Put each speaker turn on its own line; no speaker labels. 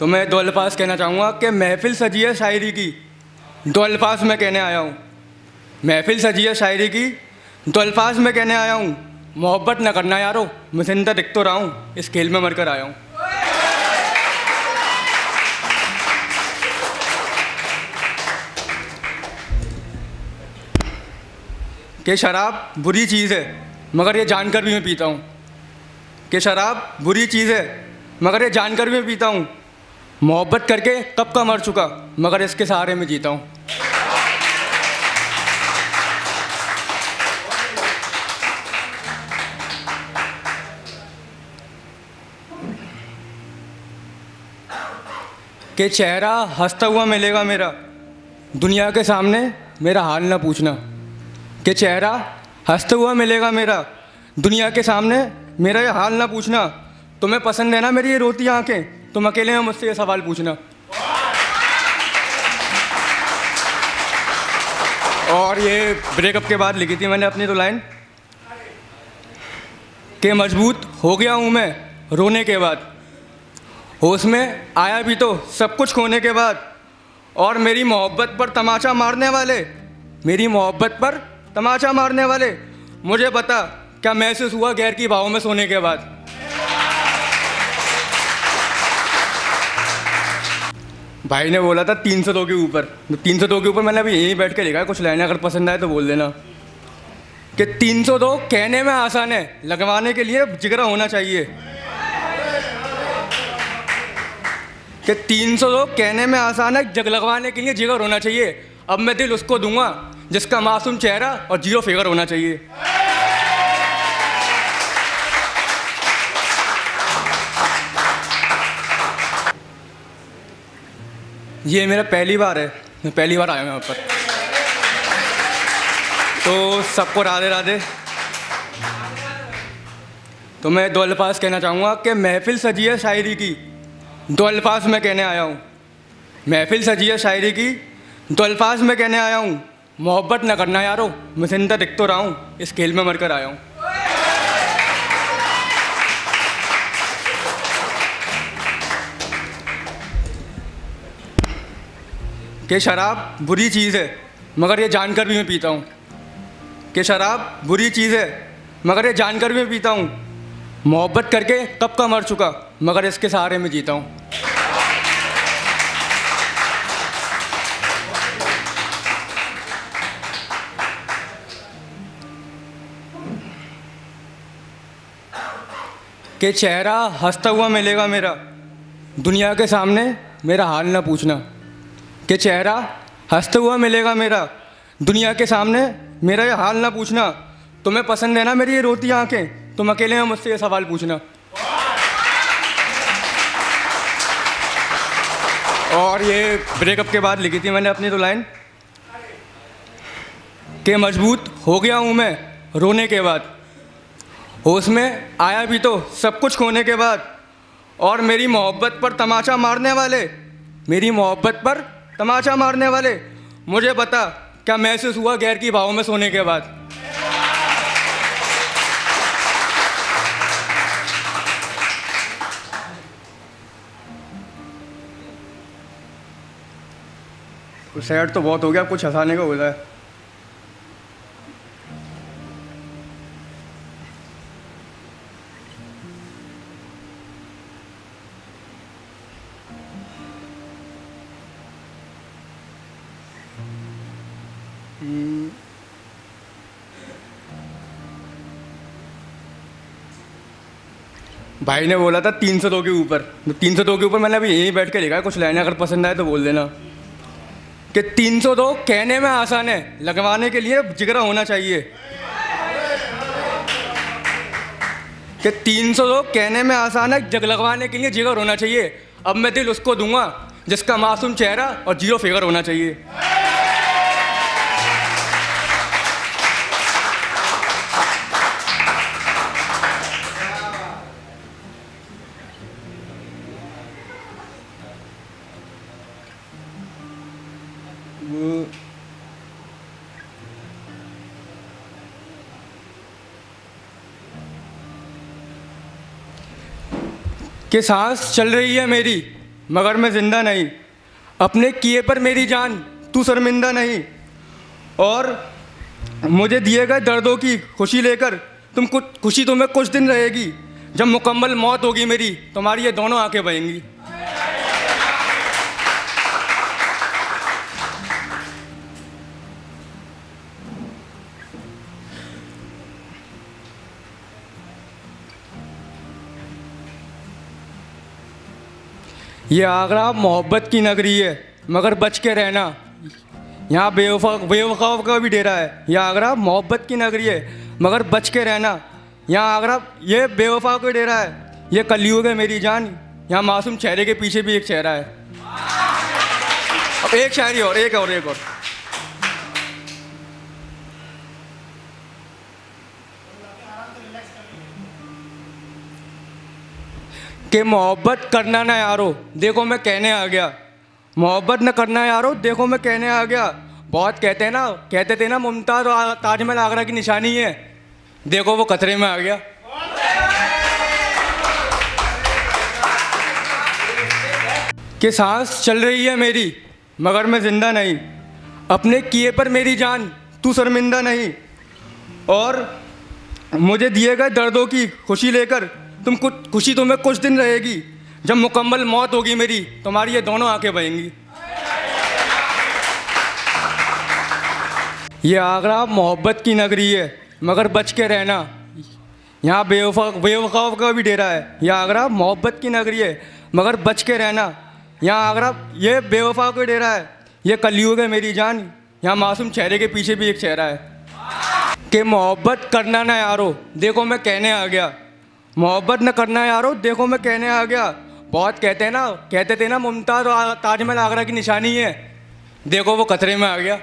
तो मैं दो अल्फाज कहना चाहूँगा कि महफिल सजी है शायरी की, दो अल्फाज मैं कहने आया हूँ। महफिल सजी है शायरी की, दो अल्फाज मैं कहने आया हूँ। मोहब्बत न करना यारो, मैं जिंदा दिख तो रहा हूँ, इस खेल में मरकर आया हूँ। कि शराब बुरी चीज़ है मगर ये जानकर भी मैं पीता हूँ। कि शराब बुरी चीज़ है मगर ये जानकर भी मैं पीता हूँ। मोहब्बत करके कब का मर चुका मगर इसके सहारे में जीता हूँ। कि चेहरा हंसता हुआ मिलेगा मेरा, दुनिया के सामने मेरा हाल ना पूछना। कि चेहरा हंसता हुआ मिलेगा मेरा, दुनिया के सामने मेरा ये हाल ना पूछना। तुम्हें पसंद है ना मेरी ये रोती आंखें, तुम अकेले में मुझसे ये सवाल पूछना। और ये ब्रेकअप के बाद लिखी थी मैंने अपनी तो लाइन कि मजबूत हो गया हूँ मैं रोने के बाद, होश में आया भी तो सब कुछ खोने के बाद। और मेरी मोहब्बत पर तमाचा मारने वाले, मेरी मोहब्बत पर तमाचा मारने वाले, मुझे बता क्या महसूस हुआ गैर की बाहों में सोने के बाद। भाई ने बोला था 302 के ऊपर, तो 302 के ऊपर मैंने अभी यहीं बैठ के लिखा है। कुछ लाइनें अगर पसंद आए तो बोल देना। कि 302 कहने में आसान है, लगवाने के लिए जिगरा होना चाहिए। कि 302 कहने में आसान है, जग लगवाने के लिए जिगर होना चाहिए। अब मैं दिल उसको दूंगा जिसका मासूम चेहरा और जीरो फिगर होना चाहिए। ये मेरा पहली बार है, मैं पहली बार आया हूँ यहाँ पर। तो सबको राधे राधे। तो मैं दो अल्फाज कहना चाहूँगा कि महफिल सजी है शायरी की, दो अल्फाज मैं कहने आया हूँ। महफिल सजी है शायरी की, दो अल्फाज मैं कहने आया हूँ। मोहब्बत न करना यारो, मैं जिंदा दिख तो रहा हूँ, इस खेल में मरकर आया हूँ। कि शराब बुरी चीज़ है मगर ये जानकर भी मैं पीता हूँ। कि शराब बुरी चीज़ है मगर ये जानकर भी मैं पीता हूँ। मोहब्बत करके कब का मर चुका मगर इसके सहारे में जीता हूँ। कि चेहरा हंसता हुआ मिलेगा मेरा, दुनिया के सामने मेरा हाल ना पूछना। कि चेहरा हंसता हुआ मिलेगा मेरा, दुनिया के सामने मेरा ये हाल ना पूछना। तुम्हें पसंद है ना मेरी ये रोती आंखें, तुम अकेले में मुझसे ये सवाल पूछना। और ये ब्रेकअप के बाद लिखी थी मैंने अपनी तो लाइन कि मजबूत हो गया हूँ मैं रोने के बाद, होश में आया भी तो सब कुछ खोने के बाद। और मेरी मोहब्बत पर तमाचा मारने वाले, मेरी मोहब्बत पर तमाचा मारने वाले, मुझे बता क्या महसूस हुआ गैर की बाहों में सोने के बाद। सैड तो बहुत हो गया, कुछ हंसाने का हो जाए। भाई ने बोला था 302 के ऊपर, तो 302 के ऊपर मैंने अभी यहीं बैठ के लिखा है। कुछ लाइनें अगर पसंद आए तो बोल देना। कि 302 कहने में आसान है, लगवाने के लिए जिगरा होना चाहिए। कि 302 कहने में आसान है, जग लगवाने के लिए जिगर होना चाहिए। अब मैं दिल उसको दूंगा जिसका मासूम चेहरा और जीरो फिगर होना चाहिए। कि सांस चल रही है मेरी मगर मैं ज़िंदा नहीं, अपने किए पर मेरी जान तू शर्मिंदा नहीं। और मुझे दिए गए दर्दों की खुशी लेकर तुम कुछ खुशी तुम्हें कुछ दिन रहेगी, जब मुकम्मल मौत होगी मेरी तुम्हारी ये दोनों आंखें बहेंगी। ये आगरा मोहब्बत की नगरी है, मगर बच के रहना, यहाँ बेवफाओं का भी डेरा है। ये आगरा मोहब्बत की नगरी है, मगर बच के रहना, यहाँ आगरा ये बेवफाओं का डेरा है। ये कलयुग है मेरी जान, यहाँ मासूम चेहरे के पीछे भी एक चेहरा है। अब एक शायरी और एक और कि मोहब्बत करना ना यारो देखो मैं कहने आ गया, मोहब्बत न करना यारो देखो मैं कहने आ गया। बहुत कहते थे ना मुमताज़ और ताजमहल आगरा की निशानी है, देखो वो खतरे में आ गया। कि सांस चल रही है मेरी मगर मैं ज़िंदा नहीं, अपने किए पर मेरी जान तू शर्मिंदा नहीं। और मुझे दिए गए दर्दों की खुशी लेकर तुम कुछ खुशी तुम्हें कुछ दिन रहेगी, जब मुकम्मल मौत होगी मेरी तुम्हारी ये दोनों आंखें बहेंगी। ये आगरा मोहब्बत की नगरी है, मगर बच के रहना, यहाँ बेवफाओं का भी डेरा है। यह आगरा मोहब्बत की नगरी है, मगर बच के रहना, यहाँ आगरा ये बेवफाओं का डेरा है। ये कलयुग है मेरी जान, यहाँ मासूम चेहरे के पीछे भी एक चेहरा है। कि मोहब्बत करना ना यारो देखो मैं कहने आ गया, मोहब्बत न करना यारो देखो मैं कहने आ गया। बहुत कहते थे ना मुमताज़ और ताजमहल आगरा की निशानी है, देखो वो खतरे में आ गया।